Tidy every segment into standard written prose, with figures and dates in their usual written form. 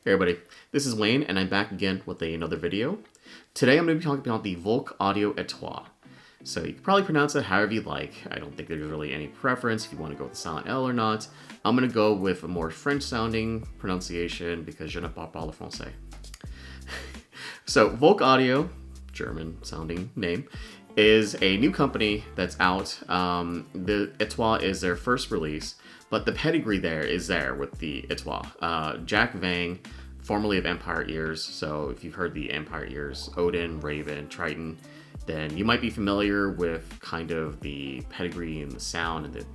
Hey everybody, this is Wayne and I'm back again with another video. Today I'm going to be talking about the Volk Audio Étoile. So you can probably pronounce it however you like. I don't think there's really any preference if you want to go with the silent L or not. I'm going to go with a more French sounding pronunciation because je ne parle pas le français. So Volk Audio, German sounding name, is a new company that's out. The Étoile is their first release, but the pedigree there is there with the Étoile. Jack Vang, formerly of Empire Ears, so if you've heard the Empire Ears, Odin, Raven, Triton, then you might be familiar with kind of the pedigree and the sound and the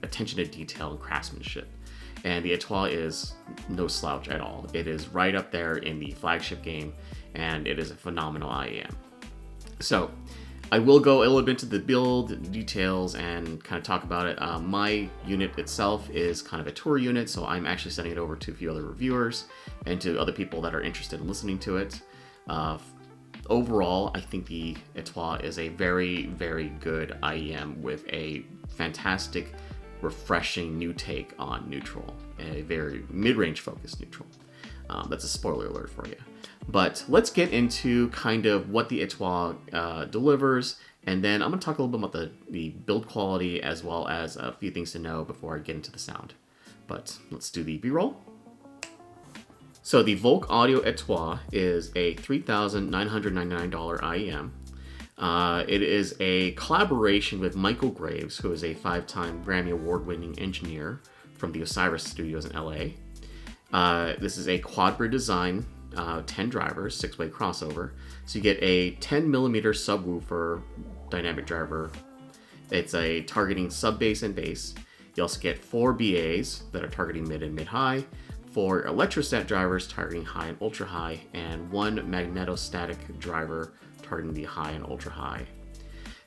attention to detail and craftsmanship. And the Étoile is no slouch at all. It is right up there in the flagship game, and it is a phenomenal IEM. So I will go a little bit into the build details and kind of talk about it. My unit itself is kind of a tour unit, so I'm actually sending it over to a few other reviewers and to other people that are interested in listening to it. Overall, I think the Étoile is a very, very good IEM with a fantastic, refreshing new take on neutral, a very mid-range focused neutral. That's a spoiler alert for you. But let's get into kind of what the Étoile delivers, and then I'm going to talk a little bit about the build quality as well as a few things to know before I get into the sound. But let's do the B-roll. So the Volk Audio Étoile is a $3,999 IEM. It is a collaboration with Michael Graves, who is a 5-time Grammy Award-winning engineer from the Osiris Studios in LA. This is a quad-bridge design, 10 drivers, 6-way crossover. So you get a 10mm subwoofer dynamic driver. It's a targeting sub-bass and bass. You also get 4 BAs that are targeting mid and mid-high, 4 electrostat drivers targeting high and ultra-high, and 1 magnetostatic driver targeting the high and ultra-high.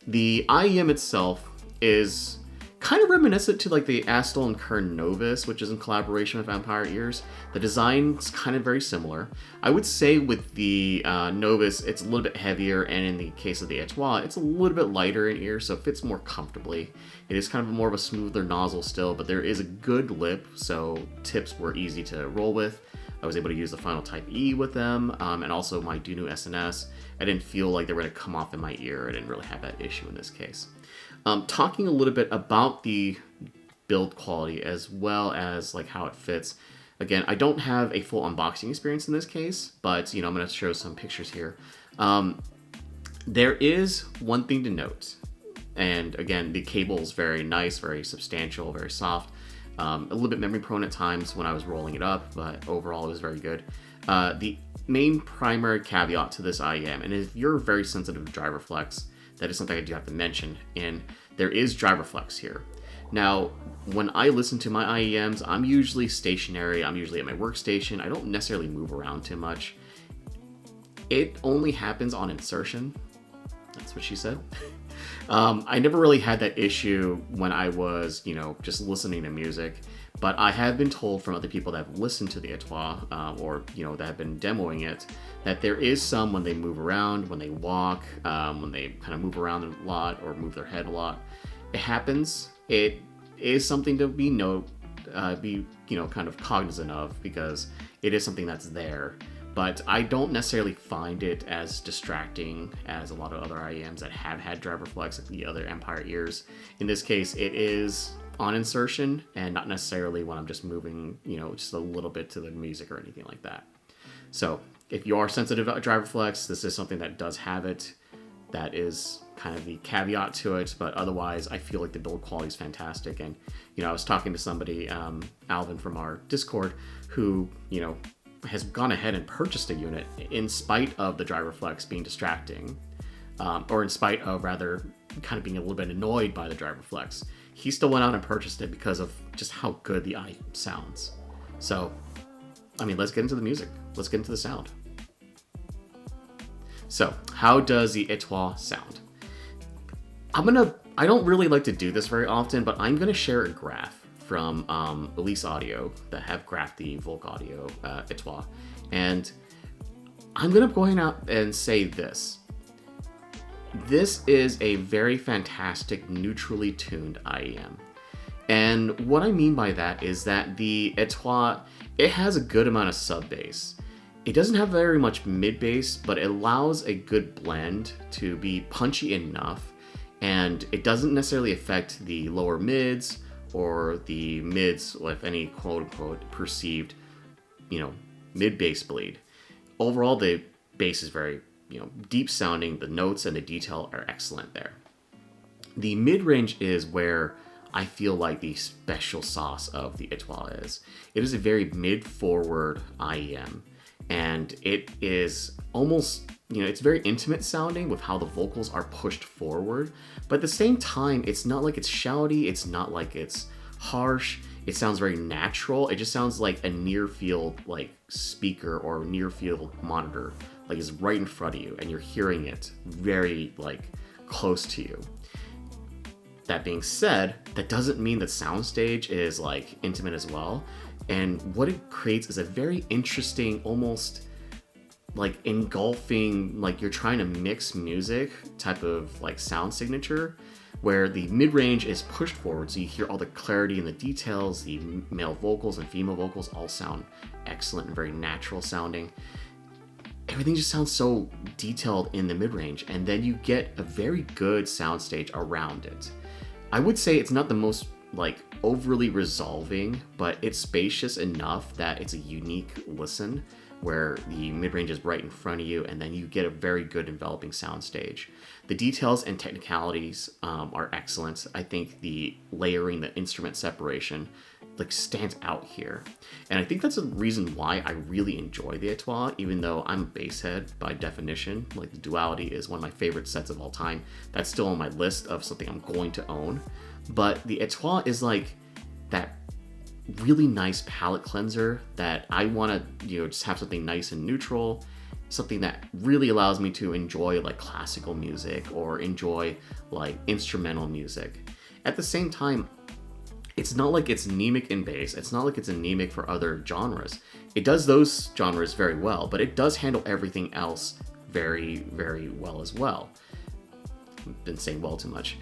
The IEM itself is kind of reminiscent to like the Astel and Kern Novus, which is in collaboration with Empire Ears. The design's kind of very similar. I would say with the Novus, it's a little bit heavier, and in the case of the Étoile, it's a little bit lighter in ear, so it fits more comfortably. It is kind of more of a smoother nozzle still, but there is a good lip, so tips were easy to roll with. I was able to use the Final Type E with them, and also my Dunu SNS. I didn't feel like they were going to come off in my ear. I didn't really have that issue in this case. Talking a little bit about the build quality as well as like how it fits. Again, I don't have a full unboxing experience in this case, but I'm going to show some pictures here. There is one thing to note, and again, the cable is very nice, very substantial, very soft. A little bit memory prone at times when I was rolling it up, but overall it was very good. The main primary caveat to this IEM, and if you're very sensitive to driver flex, that is something I do have to mention, and there is driver flex here. Now, when I listen to my IEMs, I'm usually stationary, I'm usually at my workstation, I don't necessarily move around too much. It only happens on insertion. That's what she said. I never really had that issue when I was, just listening to music, but I have been told from other people that have listened to the Étoile, or, that have been demoing it, that there is some when they move around, when they walk, when they kind of move around a lot or move their head a lot. It happens. It is something to be kind of cognizant of, because it is something that's there. But I don't necessarily find it as distracting as a lot of other IEMs that have had driver flex, like the other Empire Ears. In this case, it is on insertion and not necessarily when I'm just moving, just a little bit to the music or anything like that. So if you are sensitive to driver flex, this is something that does have it. That is kind of the caveat to it, but otherwise I feel like the build quality is fantastic. And, I was talking to somebody, Alvin from our Discord, who, has gone ahead and purchased a unit in spite of the driver flex being distracting, or in spite of rather kind of being a little bit annoyed by the driver flex. He still went out and purchased it because of just how good the IEM sounds. So, let's get into the music. Let's get into the sound. So, how does the Étoile sound? I don't really like to do this very often, but I'm gonna share a graph from Osiris Audio that have graphed the Volk Audio Étoile. And I'm going to go ahead and say this. This is a very fantastic, neutrally tuned IEM. And what I mean by that is that the Étoile, it has a good amount of sub bass. It doesn't have very much mid bass, but it allows a good blend to be punchy enough, and it doesn't necessarily affect the lower mids or the mids with any quote-unquote perceived, mid bass bleed. Overall, the bass is very, deep sounding. The notes and the detail are excellent there. The mid-range is where I feel like the special sauce of the Étoile is. It is a very mid-forward IEM, and it is almost, it's very intimate sounding with how the vocals are pushed forward, but at the same time, it's not like it's shouty, it's not like it's harsh, it sounds very natural. It just sounds like a near-field speaker or near-field monitor, like it's right in front of you, and you're hearing it very close to you. That being said, that doesn't mean that soundstage is intimate as well. And what it creates is a very interesting, almost engulfing, you're trying to mix music type of sound signature, where the mid-range is pushed forward, so you hear all the clarity and the details. The male vocals and female vocals all sound excellent and very natural sounding. Everything just sounds so detailed in the mid-range, and then you get a very good soundstage around it. I would say it's not the most overly resolving, but it's spacious enough that it's a unique listen, where the mid-range is right in front of you, and then you get a very good enveloping soundstage. The details and technicalities are excellent. I think the layering, the instrument separation, stands out here. And I think that's a reason why I really enjoy the Étoile, even though I'm a bass head by definition. The Duality is one of my favorite sets of all time. That's still on my list of something I'm going to own. But the Étoile is that really nice palette cleanser that I want to, just have something nice and neutral, something that really allows me to enjoy classical music or enjoy instrumental music. At the same time, it's not like it's anemic in bass. It's not like it's anemic for other genres. It does those genres very well, but it does handle everything else very, very well as well. I've been saying well too much.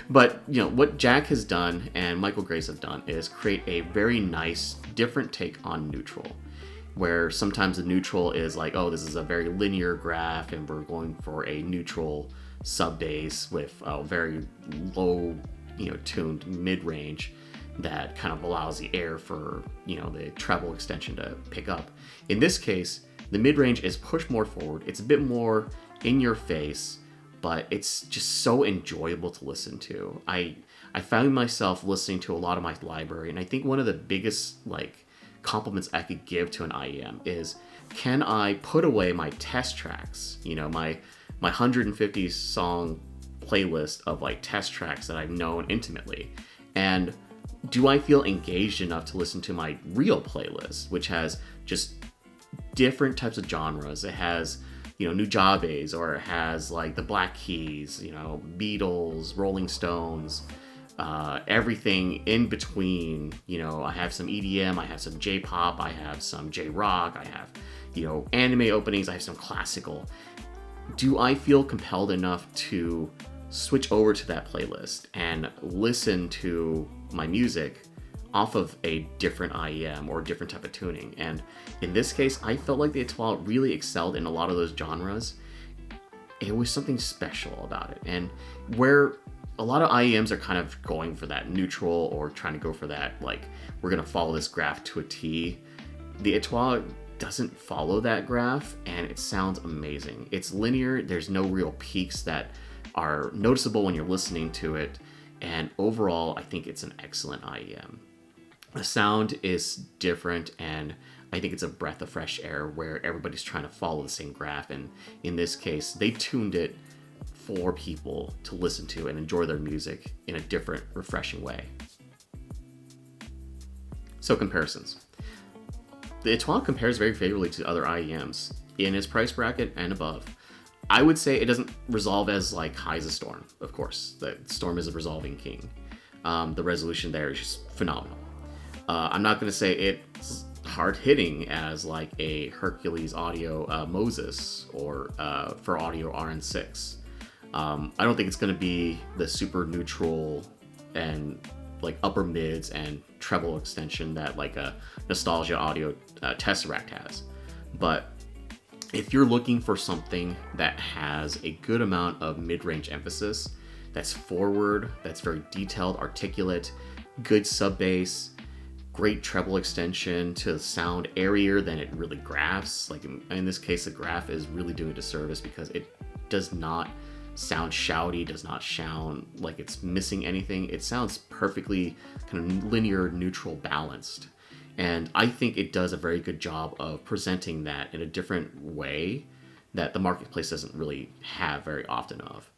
But, what Jack has done and Michael Grace have done is create a very nice, different take on neutral, where sometimes the neutral is oh, this is a very linear graph and we're going for a neutral sub bass with a very low tuned mid-range that kind of allows the air for, the treble extension to pick up. In this case, the mid-range is pushed more forward. It's a bit more in your face, but it's just so enjoyable to listen to. I found myself listening to a lot of my library, and I think one of the biggest compliments I could give to an IEM is, can I put away my test tracks, my 150 song playlist of test tracks that I've known intimately, and do I feel engaged enough to listen to my real playlist, which has just different types of genres? It has Nujabes, or it has the Black Keys, Beatles, Rolling Stones, everything in between. I have some EDM, I have some J-pop, I have some J-rock, I have anime openings, I have some classical. Do I feel compelled enough to switch over to that playlist and listen to my music off of a different IEM or a different type of tuning? And in this case, I felt like the Étoile really excelled in a lot of those genres. It was something special about it. And where a lot of IEMs are kind of going for that neutral or trying to go for that, we're going to follow this graph to a T, the Étoile doesn't follow that graph, and it sounds amazing. It's linear. There's no real peaks that are noticeable when you're listening to it. And overall, I think it's an excellent IEM. The sound is different, and I think it's a breath of fresh air where everybody's trying to follow the same graph. And in this case, they tuned it for people to listen to and enjoy their music in a different, refreshing way. So comparisons. The Étoile compares very favorably to other IEMs in its price bracket and above. I would say it doesn't resolve as high as a Storm, of course. The Storm is a resolving king. The resolution there is just phenomenal. I'm not going to say it's hard-hitting as a Hercules Audio Moses or for Audio RN6. I don't think it's going to be the super neutral and like upper mids and treble extension that like a Nostalgia Audio Tesseract has. But if you're looking for something that has a good amount of mid-range emphasis, that's forward, that's very detailed, articulate, good sub bass, great treble extension to sound airier than it really graphs. Like in this case, the graph is really doing a disservice because it does not sound shouty, does not sound like it's missing anything. It sounds perfectly kind of linear, neutral, balanced. And I think it does a very good job of presenting that in a different way that the marketplace doesn't really have very often of.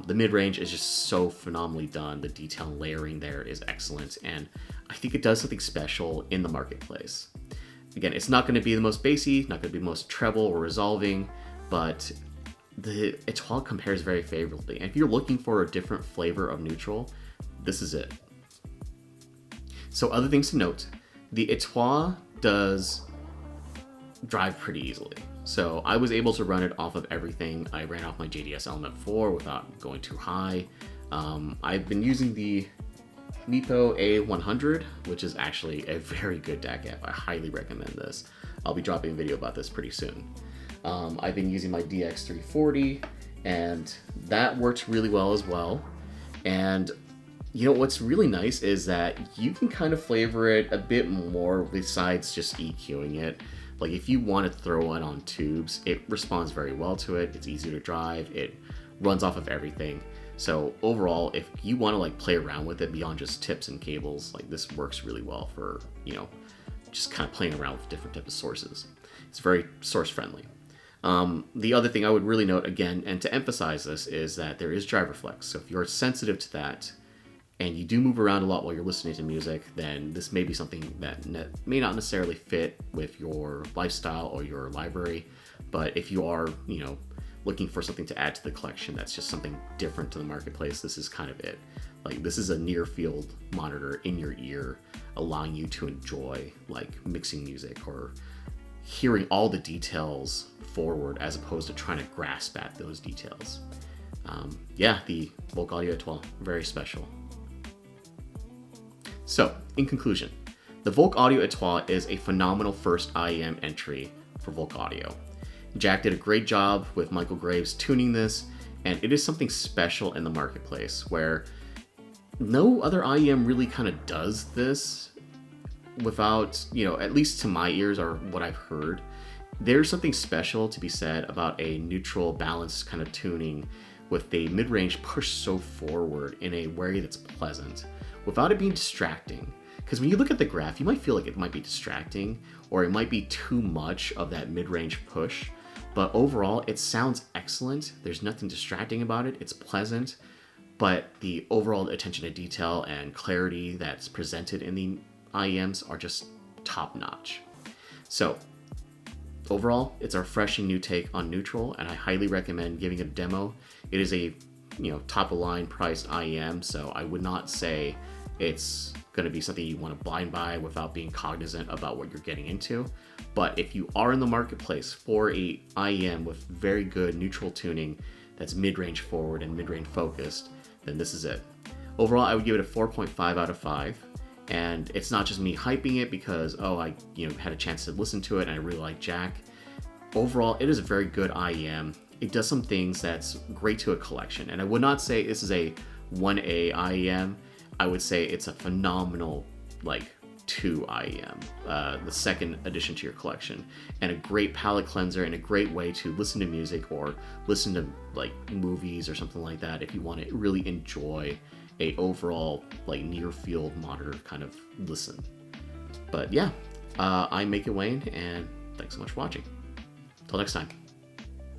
The mid-range is just so phenomenally done. The detail and layering there is excellent, and I think it does something special in the marketplace. Again, it's not going to be the most bassy, not going to be the most treble or resolving, but the Étoile compares very favorably. And if you're looking for a different flavor of neutral, this is it. So other things to note, the Étoile does drive pretty easily. So I was able to run it off of everything. I ran off my JDS Element 4 without going too high. I've been using the Meepo A100, which is actually a very good DAC amp. I highly recommend this. I'll be dropping a video about this pretty soon. I've been using my DX340, and that works really well as well. And you know what's really nice is that you can kind of flavor it a bit more besides just EQing it. Like if you want to throw it on tubes, it responds very well to it. It's easy to drive. It runs off of everything. So overall, if you want to like play around with it beyond just tips and cables, like this works really well for, you know, just kind of playing around with different types of sources. It's very source friendly. The other thing I would really note again, and to emphasize this, is that there is driver flex. So if you're sensitive to that, and you do move around a lot while you're listening to music, then this may be something that may not necessarily fit with your lifestyle or your library. But if you are, you know, looking for something to add to the collection that's just something different to the marketplace, this is kind of it. Like this is a near field monitor in your ear, allowing you to enjoy like mixing music or hearing all the details forward as opposed to trying to grasp at those details. Yeah, the Volk Audio Étoile, very special. So, in conclusion, the Volk Audio Étoile is a phenomenal first IEM entry for Volk Audio. Jack did a great job with Michael Graves tuning this, and it is something special in the marketplace where no other IEM really kind of does this without, you know, at least to my ears or what I've heard. There's something special to be said about a neutral, balanced kind of tuning with the mid-range pushed so forward in a way that's pleasant, without it being distracting. Because when you look at the graph, you might feel like it might be distracting, or it might be too much of that mid-range push. But overall, it sounds excellent. There's nothing distracting about it. It's pleasant, but the overall attention to detail and clarity that's presented in the IEMs are just top-notch. So overall, it's a refreshing new take on neutral, and I highly recommend giving it a demo. It is a, you know, top-of-line priced IEM, so I would not say it's going to be something you want to blind buy without being cognizant about what you're getting into. But if you are in the marketplace for a IEM with very good neutral tuning that's mid-range forward and mid-range focused, then this is it. Overall, I would give it a 4.5 out of 5. And it's not just me hyping it because, oh, I had a chance to listen to it and I really like Jack. Overall, it is a very good IEM. It does some things that's great to a collection. And I would not say this is a 1A IEM. I would say it's a phenomenal, 2 IEM, the second addition to your collection. And a great palette cleanser and a great way to listen to music or listen to, movies or something like that if you want to really enjoy a overall near field monitor kind of listen. But yeah, I'm Make It Wayne, and thanks so much for watching. Till next time.